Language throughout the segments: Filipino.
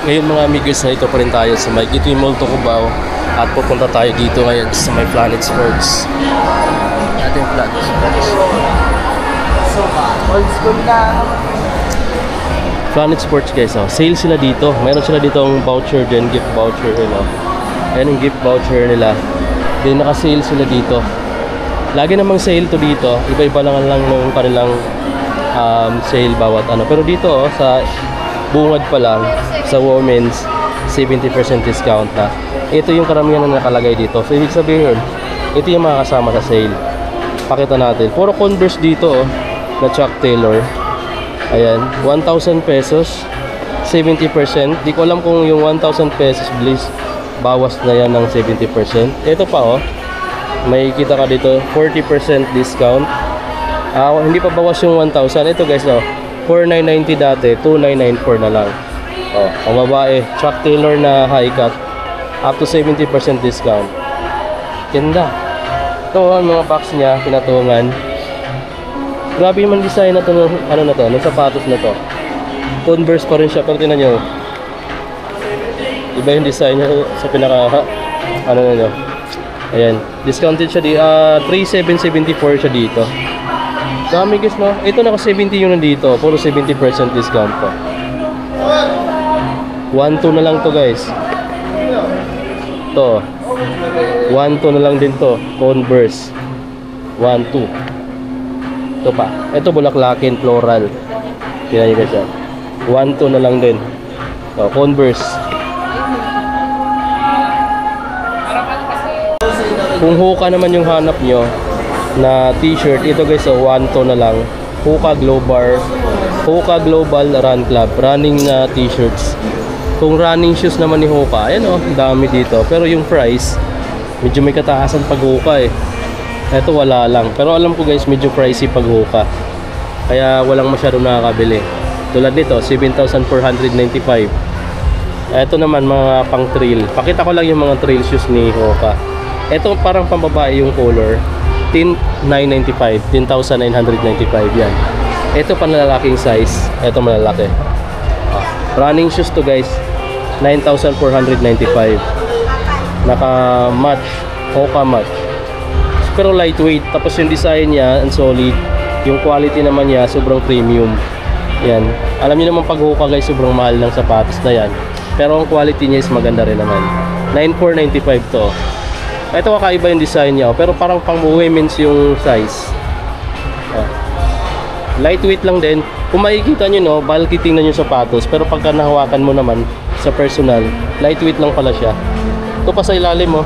Ngayon mga amigos, na ito pa rin tayo sa may Gateway Mall to Cubao at pupunta tayo dito ngayon sa may Planet Sports. Ating Planet Sports. So, old school na. Planet Sports guys, oh. Sale sila dito. Mayroon sila dito ang voucher din, gift voucher, Ayan yung gift voucher nila. Then naka-sale sila dito. Lagi namang sale to dito. Iba-iba lang ng kanilang sale bawat ano. Pero dito oh, sa bungad pa lang, sa women's 70% discount na. Ito yung karamihan na nakalagay dito. So ibig sabihin, ito yung mga kasama sa sale. Pakita natin. Puro Converse dito oh, na Chuck Taylor. Ayan, 1,000 pesos, 70%. Di ko alam kung yung 1,000 pesos please, bawas na yan ng 70%. Ito pa oh, may kita ka dito 40% discount. Hindi pa bawas yung 1,000. Ito guys oh, 4,990 dati, 2,994 na lang. Oh, ang babae, Chuck Taylor na high cut, up to 70% discount. Ganda. Ito ang mga box niya, pinatungan. Grabe naman design na to, ano na to, ng sapatos na to. Converse pa rin siya, pero tingnan nyo. Iba yung design niya sa pinaka, ano na nyo. Ayan, discounted siya di, 3,774 siya dito. Dami guys no. Ito naka 70 yung nandito. Puro 70% discount po. 1,2 na lang to guys. To 1,2 na lang din to. Converse 1,2. Ito pa. Ito bulaklakin floral. Tingnan nyo guys yan. 1,2 na lang din. To, Converse. Kung Hoka naman yung hanap nyo na t-shirt, ito guys, so 1,2 na lang. Hoka Global Run Club, running na t-shirts. Kung running shoes naman ni Hoka, ayan oh, dami dito. Pero yung price, medyo may kataasan pag Hoka eh. Ito wala lang. Pero alam ko guys, medyo pricey pag Hoka. Kaya walang masyadong nakakabili. Tulad nito, 7,495. Ito naman mga pang trail. Pakita ko lang yung mga trail shoes ni Hoka. Ito parang pambabae yung color. 10,995, 10,995 yan. Ito panlalaking size, ito malalaki. Running shoes to guys, 9,495. Naka match, Hoka match. Pero lightweight, tapos yung design niya and solid. Yung quality naman niya sobrang premium. Yan. Alam niyo naman pag Hoka guys, sobrang mahal ng sapatos na yan. Pero ang quality niya is maganda rin naman. 9,495 to. Ito kakaiba yung design niya, pero parang pang women's yung size. Lightweight lang din. Kung makikita nyo no, bulky tingnan yung sapatos, pero pagka nahawakan mo naman sa personal, lightweight lang pala siya. Ito pa sa ilalim mo.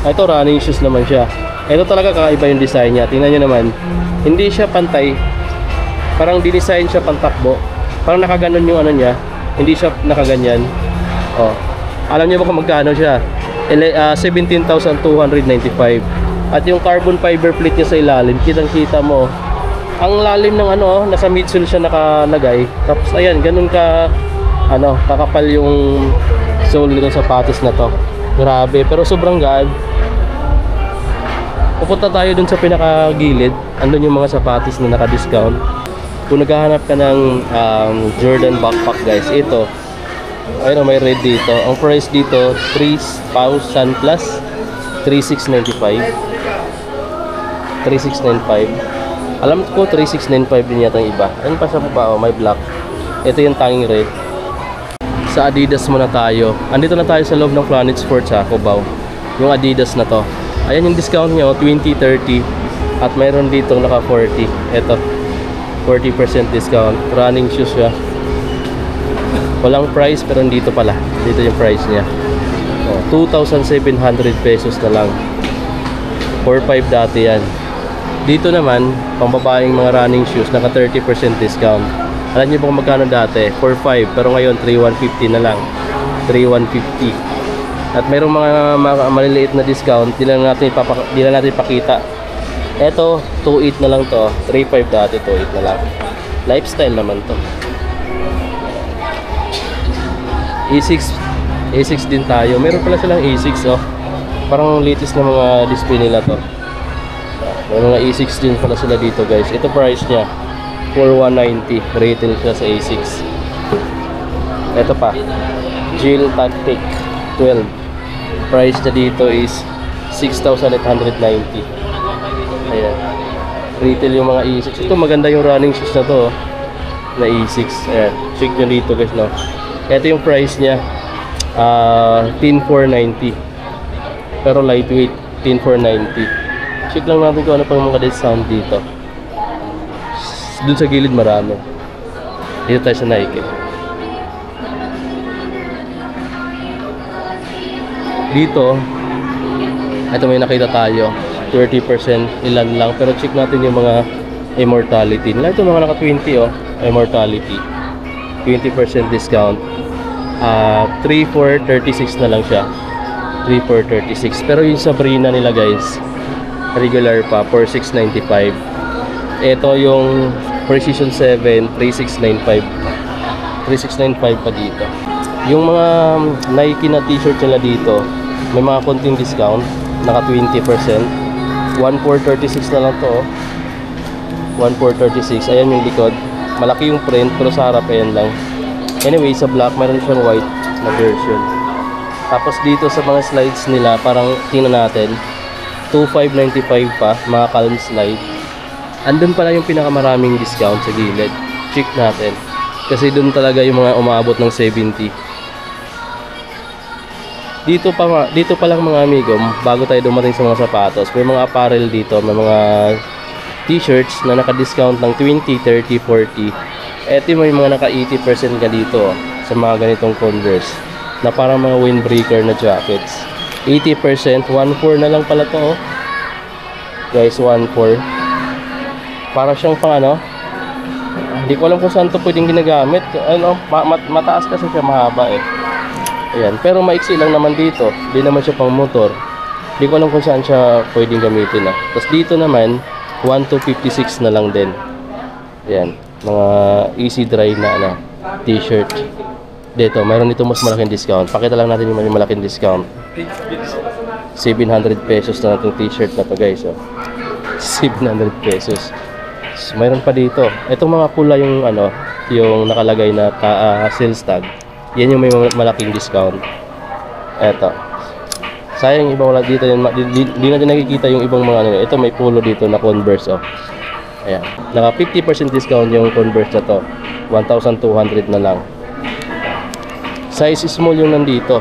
Ito running shoes naman siya. Ito talaga kakaiba yung design niya. Tingnan nyo naman, hindi siya pantay. Parang dinesign siya pantakbo. Parang nakaganon yung ano niya. Hindi siya nakaganyan. Alam niyo ba kung magkano siya? 17,295. At yung carbon fiber plate niya sa ilalim, kitang-kita mo. Ang lalim ng ano, nasa midsole siya nakalagay. Tapos ayan, ganun ka ano, kakapal yung sole nitong sapatos na to. Grabe, pero sobrang gaan. Pupunta tayo dun sa pinakagilid. Andun yung mga sapatos na naka-discount. Kung naghahanap ka ng Jordan backpack guys, ito ayun, may red dito. Ang price dito 3,000 plus 3,695. 3,695. Alam ko 3,695 din yata yung iba. Ayun pa sa baba, may black. Ito yung tanging red. Sa Adidas muna tayo. Andito na tayo sa loob ng Planet Sports ha, Cubao. Yung Adidas na to. Ayan yung discount nyo, 20, 30. At mayroon dito naka 40. Ito 40% discount. Running shoes siya. Walang price pero dito pala. Dito yung price niya. 2,700 pesos na lang. 4,500 dati yan. Dito naman, pangbabaeng mga running shoes, naka 30% discount. Alam niyo ba kung magkano dati? 4,500 pero ngayon 3,150 na lang. 3,150. At mayroong mga maliliit na discount, di lang natin pakita. Ito, 2,800 na lang to. 3,500 dati, 2,800 na lang. Lifestyle naman to. A6 din tayo. Meron pala silang A6 oh. Parang latest na mga display nila to. May mga A6 din pala sila dito guys. Ito price niya 4,190. Retail siya sa A6. Ito pa, Jill Tactic 12. Price na dito is 6,890. Ayan. Retail yung mga E6. Ito maganda yung running shoes na to, na E6. Ayan. Check nyo dito guys, no. Ito yung price niya, 10,490. Pero lightweight, 10,490. Check lang natin kung ano pang mga discount dito. Dun sa gilid marami. Dito tayo sa Nike. Dito, ito may nakita tayo, 30% ilan lang. Pero check natin yung mga Immortality. Ito mga naka 20 oh, Immortality. 20% discount. 3,436 na lang siya. 3,436. Pero yung Sabrina nila guys, regular pa, 4,695. Ito yung Precision 7, 3,695. 3,695 pa dito. Yung mga Nike na t-shirt nila dito, may mga konting discount, naka 20%. 1,436 na lang to, oh. 1,436. Ayan yung likod. Malaki yung print pero sa harap ayan lang. Anyway, sa black meron siyang white na version. Tapos dito sa mga slides nila, parang tingnan natin, 2,595 pa, mga calm slide. Andun pala yung pinakamaraming discount sa gilid. Check natin. Kasi dun talaga yung mga umaabot ng 70. Dito pa lang mga amigo, bago tayo dumating sa mga sapatos, may mga apparel dito, may mga t-shirts na naka-discount ng 20, 30, 40. Eto may mga naka-80% ka dito sa mga ganitong Converse na parang mga windbreaker na jackets. 80%, 1,400 na lang pala to, oh. Guys, 1,400. Para siyang pang ano, hindi ko alam kung saan to pwedeng ginagamit. Ano, mataas kasi siya, mahaba eh. Ayan, pero maiksi lang naman dito. Hindi naman siya pang motor. Hindi ko alam kung saan siya pwedeng gamitin, ah. Tapos dito naman 1,256 na lang din. Ayan, mga easy dry na ano, t-shirt. Dito, mayroon dito mas malaking discount. Pakita lang natin yung malaking discount. 700 pesos na itong t-shirt na to guys, oh. 700 pesos. So, mayroon pa dito. Itong mga pula yung ano, yung nakalagay na sales tag. Yan yung may malaking discount. Eto. Sayang iba wala dito yun. Di natin nakikita yung ibang mga ano. Ito may pulo dito na Converse, oh. Ayan. Naka 50% discount yung Converse na to. 1,200 na lang. Size small yung nandito.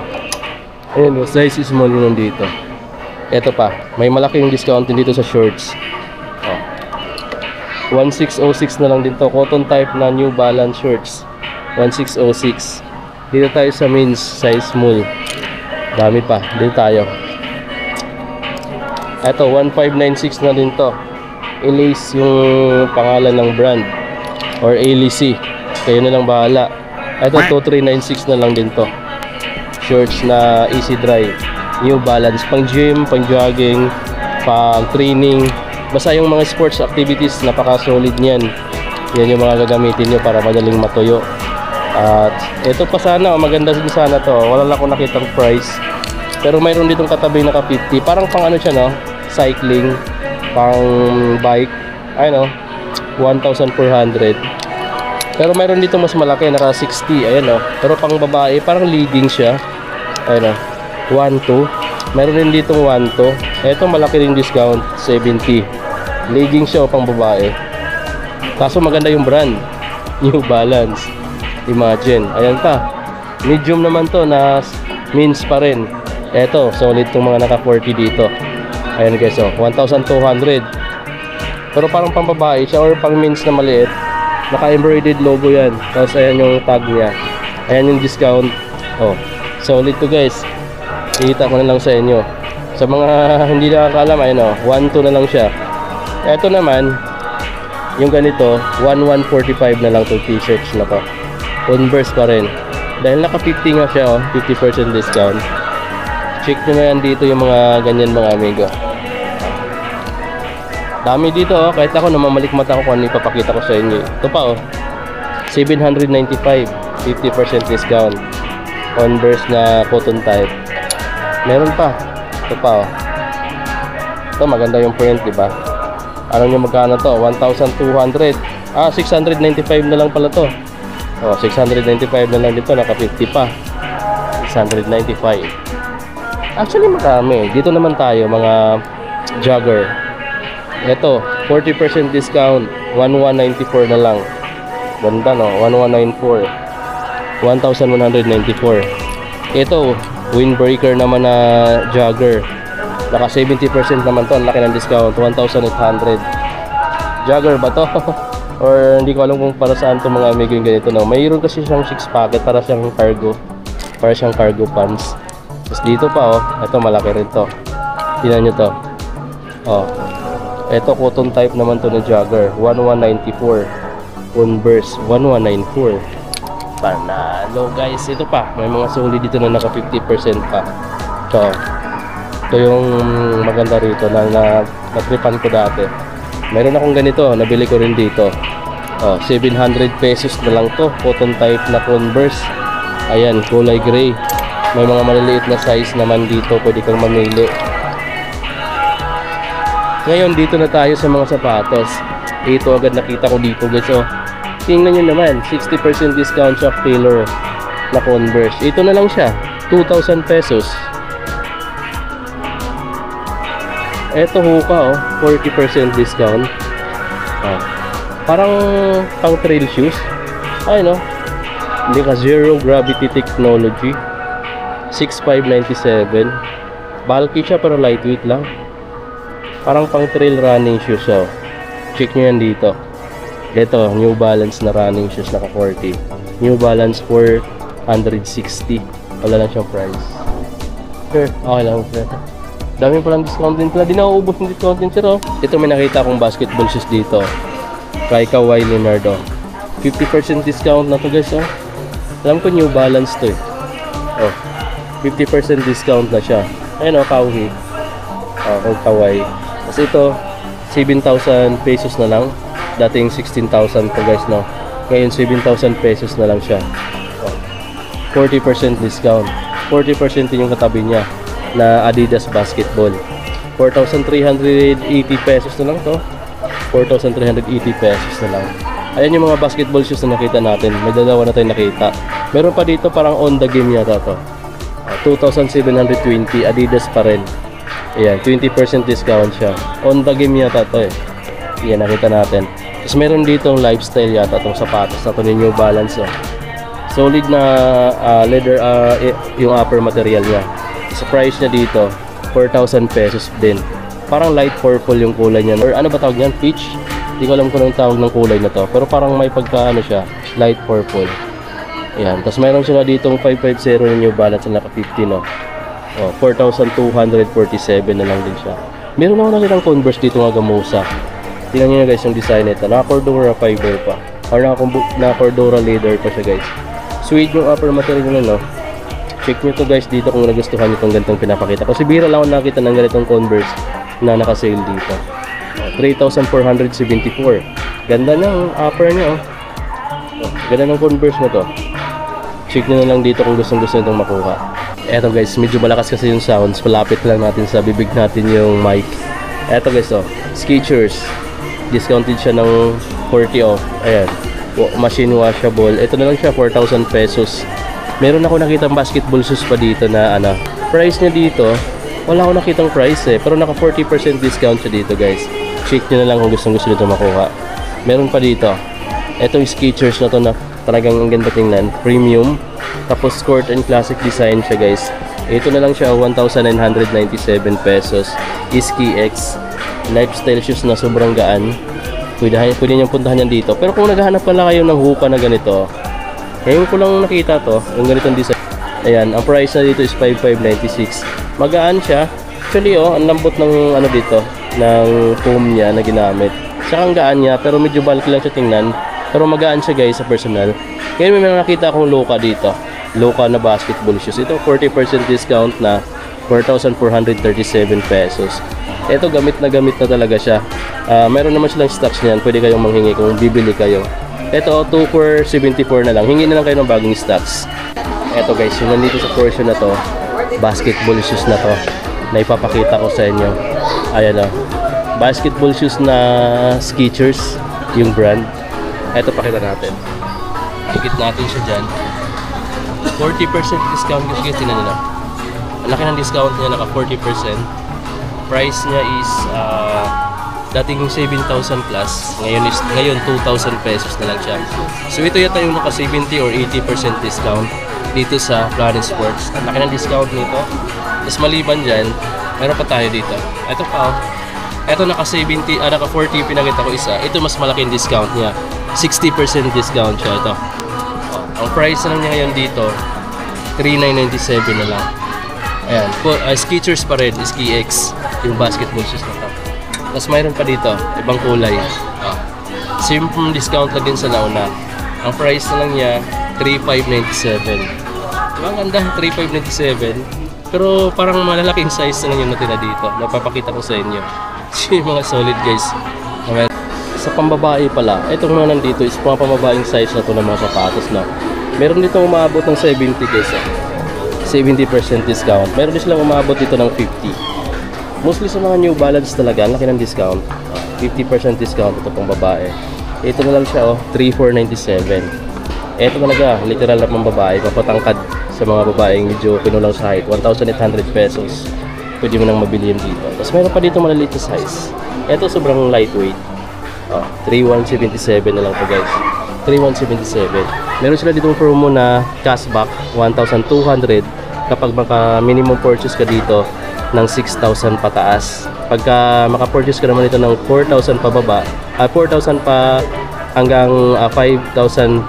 Ayan, size small yung nandito. Ito pa. May malaking discount din dito sa shorts. 1606 na lang din to. Cotton type na New Balance shorts. 1606. Dito tayo sa men's size small. Dami pa. Dito tayo. Ito 1596 na din to. Elise yung pangalan ng brand or ALC. Kayo na lang bahala. Ito 2396 na lang din to. Shorts na easy dry. New Balance pang gym, pang jogging, pang training. Basta yung mga sports activities, napaka-solid niyan. Yan yung mga gagamitin nyo para madaling matuyo. At ito pa sana, maganda din sana to. Wala lang akong nakitang price. Pero mayroon ditong katabi na ka-50. Parang pang ano siya, no? Cycling, pang bike. Ayun, no? 1,400. Pero mayroon dito mas malaki, naka-60. Ayan, no? Pero pang babae, parang legging siya. Ayun, no? 1,2. Meron din ditong 1,2. Ito malaki ring discount, 70. Legging siya pang babae. Kaso maganda yung brand, New Balance. Imagine. Ayan pa. Medium naman to na men's pa rin. Ito, solid tong mga naka 40 dito. Ayan guys, oh, 1,200. Pero parang pang babae siya or pang men's na maliit. Naka-embroidered logo yan. Tapos ayan yung tag niya. Ayan yung discount. Oh, solid to guys. Ikita ko na lang sa inyo. Sa mga hindi nakakaalam, ayun o, 1,2 na lang siya. Ito naman, yung ganito, 1,145 na lang itong t-shirts na to. Converse pa rin. Dahil naka 50 nga siya, oh, 50% discount. Check nyo na yan dito yung mga ganyan mga amigo. Dami dito, oh. Kahit ako namamalik mata ko kung ano ipapakita ko sa inyo. Ito pa, oh, 795, 50% discount. Converse na cotton type. Meron pa. Ito pa, oh. Ito maganda yung print, diba? Ano nyo magkano to? 1,200. 695 na lang pala to. Oh, 695 na lang dito, naka 50 pa. 695. Actually marami. Dito naman tayo mga jogger. Ito, 40% discount, 1194 na lang. Ganda no, 1194. 1194. Ito, windbreaker naman na jogger. Naka 70% naman to, ang laki ng discount, 1,800. Jogger ba to? Or hindi ko alam kung para saan to mga amigo yung ganito no. Mayroon kasi siyang 6 packet para siyang cargo. Para siyang cargo pants. Tapos dito pa oh, ito malaki rin to. Tingnan nyo to. Oh. Ito cotton type naman to na jogger, 1194. Converse 1194. Panalo guys. Ito pa, may mga solid dito na naka 50% pa. So, ito yung maganda rito na natripan ko dati. Meron akong ganito, nabili ko rin dito. Oh, 700 pesos na lang to, cotton type na Converse. Ayan, kulay gray. May mga maliliit na size naman dito, pwede kang mamili. Ngayon dito na tayo sa mga sapatos. Ito agad nakita ko dito guys. Oh, tingnan nyo naman, 60% discount sa Taylor na Converse. Ito na lang siya, 2,000 pesos. Ito Hoka oh, 40% discount. Oh, parang pang trail shoes. Ay no, hindi ka, zero gravity technology, 6,597. Bulky siya pero lightweight lang. Parang pang trail running shoes oh. Check nyo yan dito. Ito, New Balance na running shoes, naka 40. New Balance 460. Wala lang siyang price. Sure, okay lang sir. Dami palang discount din pala. Di nauubos yung discount din sir oh. Ito may nakita akong basketball shoes dito. Kay Kawhi Leonard oh. 50% discount na to guys oh. Alam ko New Balance to eh. Oh, 50% discount na siya. Ayun oh, Kawhi. Oh, Kawhi. Kasi ito 7,000 pesos na lang. Dating 16,000 to guys no. Ngayon 7,000 pesos na lang siya. Oh, 40% discount. 40% din yung katabi niya na Adidas basketball. 4,380 pesos na lang to. 4,380 pesos na lang. Ayan yung mga basketball shoes na nakita natin. May dalawa na tayo nakita. Meron pa dito parang on the game yata to. 2,720 Adidas pa rin. Ayan, 20% discount siya. On the game yata to eh. Ayan, nakita natin. Tapos meron dito lifestyle yata itong sapatos na to ni New Balance oh. Solid na leather yung upper material niya. Sa price niya dito 4,000 pesos din. Parang light purple yung kulay niya or ano ba tawag niyan? Peach? Hindi ko alam kung anong tawag ng kulay na to. Pero parang may pagka ano siya, light purple. Ayan, tapos meron sila ditong 550 na New Balance na naka 50 no. Oh, 4,247 na lang din siya. Meron ako nakitang Converse dito nga gamusa. Tingnan niyo guys yung design nito. Naka-Cordura fiber pa. Or naka-Cordura leather pa siya guys. Suede yung upper material nyo no. Check nyo to guys dito kung nagustuhan nyo itong ganitong pinapakita. Kasi bira lang ako nakita ng ganitong Converse na naka-sale dito. 3,474. Ganda ng upper nyo oh. Ganda ng Converse na to. Check nyo na lang dito kung gustong gusto nyo itong makuha. Eto guys, medyo malakas kasi yung sounds. Palapit lang natin sa bibig natin yung mic. Eto guys oh, Skechers. Discounted siya ng 40 off. Ayan, machine washable. Ito na lang siya, 4,000 pesos. Meron ako nakitang basketball shoes pa dito na ano. Price niya dito, wala ako nakitang price eh. Pero naka 40% discount siya dito guys. Check nyo na lang kung gustong gusto nito makuha. Meron pa dito. Etong Skechers na to na talagang ang ganda tingnan. Premium. Tapos sport and classic design siya guys. Ito na lang siya 1,997 pesos. Ski X lifestyle shoes na sobrang gaan. Pwede niyong puntahan yan dito. Pero kung naghahanap pala kayo ng Hoka na ganito, ngayon ko lang nakita to, yung ganitong design. Ayan, ang price na dito is 5,596. Magaan siya. Actually oh, ang lambot ng ano dito, ng foam niya na ginamit. Saka ang gaan niya, pero medyo bulky lang siya tingnan. Pero magaan siya guys sa personal. Ngayon may mga nakita akong Loka dito. Loka na basketball shoes. Ito 40% discount na 4,437 pesos. Ito gamit na talaga siya. Meron naman silang stocks niyan. Pwede kayong manghingi kung bibili kayo. Ito 2 for 74 na lang. Hingi na lang kayo ng bagong stocks. Ito guys, yung nandito sa portion na to, basketball shoes na to na ipapakita ko sa inyo. Ayan o. Basketball shoes na Skechers, yung brand. Ito pakita natin. Dikit natin siya dyan. 40% discount guys, tingnan nyo na. Ang laki ng discount niya, naka 40%. Price niya is dating 7,000 plus, ngayon 2,000 pesos na lang siya. So ito yata yung naka 70 or 80% discount dito sa Planet Sports. Ang laki ng discount nito. Tapos maliban dyan, meron pa tayo dito. Ito pa, ito naka 70, naka 40 pinakita ko isa. Ito mas malaking discount niya. 60% discount siya ito. Ang price na lang niya ngayon dito, 3,997 na lang. Ayan, Skechers pa rin, Ski X, yung basketball shoes na to. Tapos mayroon pa dito, ibang kulay. Same discount na din sa nauna. Ang price na lang niya, 3,597. Diba ang ganda, 3,597. Pero parang malalaking size na lang yung natira dito. Napapakita ko sa inyo. Yung mga solid guys. Sa pambabae pala, itong mga nandito is mga pambabaeng size na to ng mga sapatos na. Meron dito umabot ng 70 guys. 70% discount. Meron din silang umabot dito ng 50. Mostly sa mga New Balance talaga, ang laki ng discount. 50% discount ito pang babae. Ito na lang siya 3,497. Ito talaga, literal na pang babae, papatangkad sa mga babaeng medyo pinulang sa height. 1,800 pesos. Pwede mo nang mabili yun dito. Tapos meron pa dito maliliit na size. Ito sobrang lightweight. 3,177 na lang po guys. 3,177. Meron sila dito promo na cashback 1,200 kapag maka minimum purchase ka dito ng 6,000 pataas. Pagka maka-purchase ka naman ito ng 4,000 pababa, 4,000 pa hanggang 5,000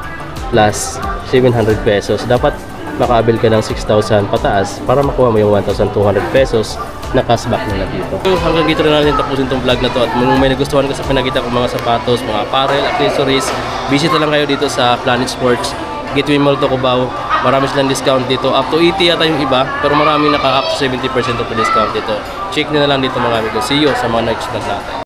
plus 700 pesos. Dapat makabil ka ng 6,000 pataas para makuha mo yung 1,200 pesos na cashback nila dito. So, hanggang dito na natin tapusin itong vlog na to. At kung may nagustuhan ka sa pinakita kong mga sapatos, mga apparel, accessories, visit na lang kayo dito sa Planet Sports, Gateway Mall to Cubao. Marami silang discount dito. Up to 80 yata yung iba, pero marami naka up to 70% of the discount dito. Check nyo na lang dito mga amigo. See you sa mga next vlog natin.